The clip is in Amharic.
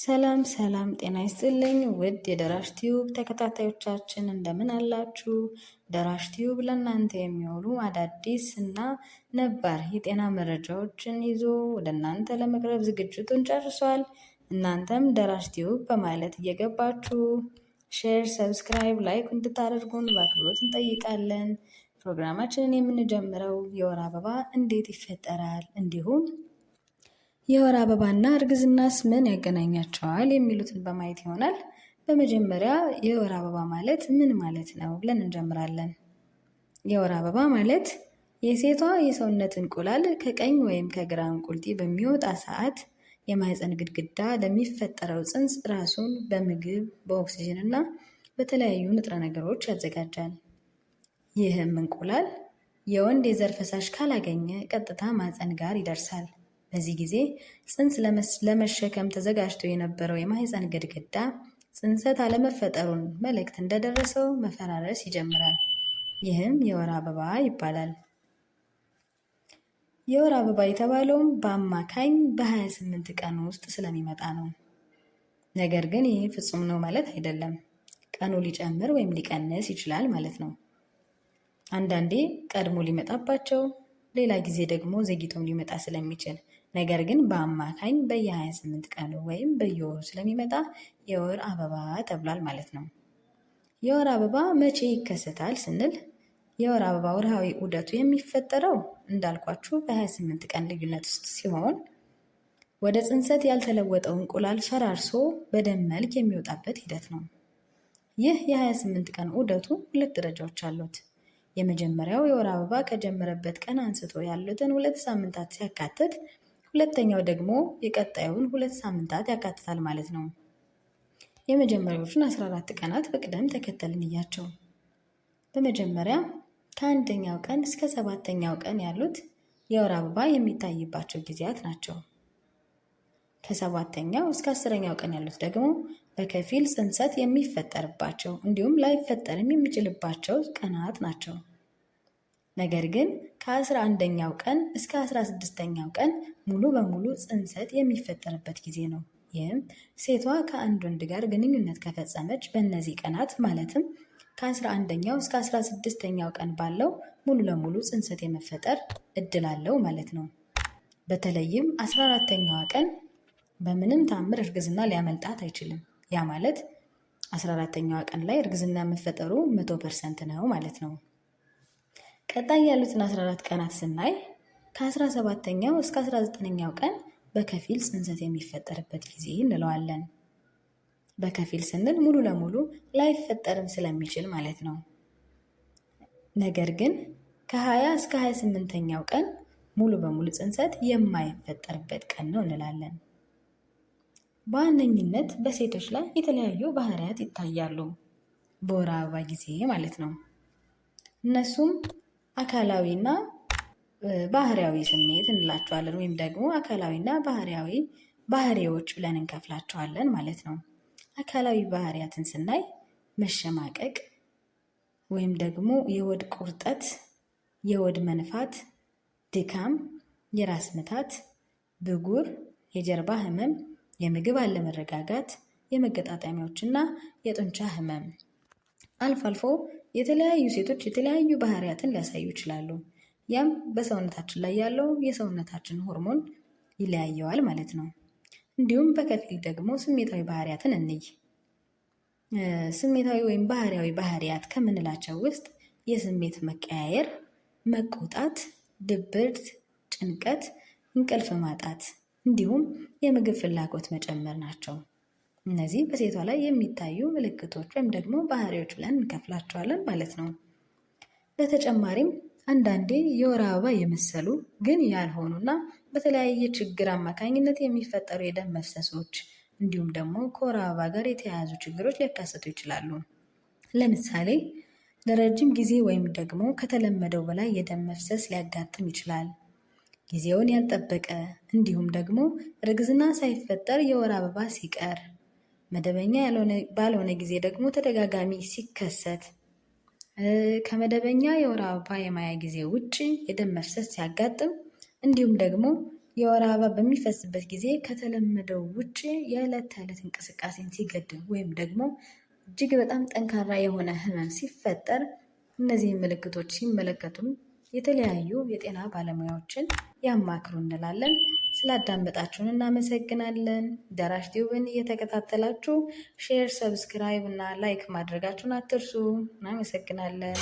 ሰላም ሰላም፣ ጤና ይስጥልኝ ውድ የደራሽ ቲዩብ ተከታታዮቻችን እንደምን አላችሁ? ደራሽ ቲዩብ ለእናንተ የሚሆኑ አዳዲስ እና ነባር የጤና መረጃዎችን ይዞ ወደ እናንተ ለመቅረብ ዝግጅቱን ጨርሷል። እናንተም ደራሽ ቲዩብ በማለት እየገባችሁ ሼር፣ ሰብስክራይብ፣ ላይክ እንድታደርጉን በአክብሮት እንጠይቃለን። ፕሮግራማችንን የምንጀምረው የወር አበባ እንዴት ይፈጠራል እንዲሁም የወር አበባና እርግዝናስ ምን ያገናኛቸዋል የሚሉትን በማየት ይሆናል። በመጀመሪያ የወር አበባ ማለት ምን ማለት ነው ብለን እንጀምራለን። የወር አበባ ማለት የሴቷ የሰውነት እንቁላል ከቀኝ ወይም ከግራ እንቁልጢ በሚወጣ ሰዓት የማህፀን ግድግዳ ለሚፈጠረው ጽንስ ራሱን በምግብ በኦክሲጅን እና በተለያዩ ንጥረ ነገሮች ያዘጋጃል። ይህም እንቁላል የወንድ የዘር ፈሳሽ ካላገኘ ቀጥታ ማህፀን ጋር ይደርሳል። በዚህ ጊዜ ጽንስ ለመሸከም ተዘጋጅቶ የነበረው የማህፀን ግድግዳ ጽንሰት አለመፈጠሩን መልእክት እንደደረሰው መፈራረስ ይጀምራል። ይህም የወር አበባ ይባላል። የወር አበባ የተባለውም በአማካኝ በ28 ቀን ውስጥ ስለሚመጣ ነው። ነገር ግን ይህ ፍጹም ነው ማለት አይደለም። ቀኑ ሊጨምር ወይም ሊቀንስ ይችላል ማለት ነው። አንዳንዴ ቀድሞ ሊመጣባቸው፣ ሌላ ጊዜ ደግሞ ዘግይቶም ሊመጣ ስለሚችል ነገር ግን በአማካኝ በየ28 ቀኑ ወይም በየወሩ ስለሚመጣ የወር አበባ ተብሏል ማለት ነው። የወር አበባ መቼ ይከሰታል ስንል የወር አበባ ወርሃዊ ዑደቱ የሚፈጠረው እንዳልኳችሁ በ28 ቀን ልዩነት ውስጥ ሲሆን ወደ ጽንሰት ያልተለወጠው እንቁላል ፈራርሶ በደም መልክ የሚወጣበት ሂደት ነው። ይህ የ28 ቀን ዑደቱ 2 ደረጃዎች አሉት። የመጀመሪያው የወር አበባ ከጀመረበት ቀን አንስቶ ያሉትን 2 ሳምንታት ሲያካትት፣ ሁለተኛው ደግሞ የቀጣዩን 2 ሳምንታት ያካትታል ማለት ነው። የመጀመሪያዎቹን 14 ቀናት በቅደም ተከተል እንያቸው። በመጀመሪያ ከአንደኛው ቀን እስከ 7ኛው ቀን ያሉት የወር አበባ የሚታይባቸው ጊዜያት ናቸው። ከ7ኛው እስከ 10ኛው ቀን ያሉት ደግሞ በከፊል ጽንሰት የሚፈጠርባቸው እንዲሁም ላይፈጠርም የሚችልባቸው ቀናት ናቸው። ነገር ግን ከ11ኛው ቀን እስከ 16ኛው ቀን ሙሉ በሙሉ ጽንሰት የሚፈጠርበት ጊዜ ነው። ይህም ሴቷ ከአንድ ወንድ ጋር ግንኙነት ከፈጸመች በእነዚህ ቀናት ማለትም ከ11ኛው እስከ 16ኛው ቀን ባለው ሙሉ ለሙሉ ጽንሰት የመፈጠር እድል አለው ማለት ነው። በተለይም 14ኛዋ ቀን በምንም ታምር እርግዝና ሊያመልጣት አይችልም። ያ ማለት 14ኛዋ ቀን ላይ እርግዝና መፈጠሩ 100% ነው ማለት ነው። ቀጣይ ያሉትን 14 ቀናት ስናይ ከ17ኛው እስከ 19ኛው ቀን በከፊል ጽንሰት የሚፈጠርበት ጊዜ እንለዋለን። በከፊል ስንል ሙሉ ለሙሉ ላይፈጠርም ስለሚችል ማለት ነው። ነገር ግን ከ20 እስከ 28ኛው ቀን ሙሉ በሙሉ ጽንሰት የማይፈጠርበት ቀን ነው እንላለን። በዋነኝነት በሴቶች ላይ የተለያዩ ባህሪያት ይታያሉ በወር አበባ ጊዜ ማለት ነው። እነሱም አካላዊና ባህሪያዊ ስሜት እንላቸዋለን ወይም ደግሞ አካላዊና ባህሪያዊ ባህሪዎች ብለን እንከፍላቸዋለን ማለት ነው። አካላዊ ባህሪያትን ስናይ መሸማቀቅ ወይም ደግሞ የሆድ ቁርጠት፣ የሆድ መንፋት፣ ድካም፣ የራስ ምታት፣ ብጉር፣ የጀርባ ህመም፣ የምግብ አለመረጋጋት፣ የመገጣጠሚያዎችና የጡንቻ ህመም። አልፎ አልፎ የተለያዩ ሴቶች የተለያዩ ባህሪያትን ሊያሳዩ ይችላሉ። ያም በሰውነታችን ላይ ያለው የሰውነታችን ሆርሞን ይለያየዋል ማለት ነው። እንዲሁም በከፊል ደግሞ ስሜታዊ ባህሪያትን እንይ። ስሜታዊ ወይም ባህሪያዊ ባህሪያት ከምንላቸው ውስጥ የስሜት መቀያየር፣ መቆጣት፣ ድብርት፣ ጭንቀት፣ እንቅልፍ ማጣት እንዲሁም የምግብ ፍላጎት መጨመር ናቸው። እነዚህ በሴቷ ላይ የሚታዩ ምልክቶች ወይም ደግሞ ባህሪዎች ብለን እንከፍላቸዋለን ማለት ነው። በተጨማሪም አንዳንዴ የወር አበባ የመሰሉ ግን ያልሆኑና በተለያየ ችግር አማካኝነት የሚፈጠሩ የደም መፍሰሶች እንዲሁም ደግሞ ከወር አበባ ጋር የተያያዙ ችግሮች ሊያካሰቱ ይችላሉ። ለምሳሌ ለረጅም ጊዜ ወይም ደግሞ ከተለመደው በላይ የደም መፍሰስ ሊያጋጥም ይችላል። ጊዜውን ያልጠበቀ እንዲሁም ደግሞ እርግዝና ሳይፈጠር የወር አበባ ሲቀር፣ መደበኛ ባልሆነ ጊዜ ደግሞ ተደጋጋሚ ሲከሰት፣ ከመደበኛ የወር አበባ የማያ ጊዜ ውጭ የደም መፍሰስ ሲያጋጥም እንዲሁም ደግሞ የወር አበባ በሚፈስበት ጊዜ ከተለመደው ውጭ የዕለት ተዕለት እንቅስቃሴን ሲገድብ ወይም ደግሞ እጅግ በጣም ጠንካራ የሆነ ህመም ሲፈጠር እነዚህን ምልክቶች ሲመለከቱም የተለያዩ የጤና ባለሙያዎችን ያማክሩ እንላለን። ስላዳመጣችሁን እናመሰግናለን። ደራሽ ቲዩብን እየተከታተላችሁ ሼር፣ ሰብስክራይብ እና ላይክ ማድረጋችሁን አትርሱ። እናመሰግናለን።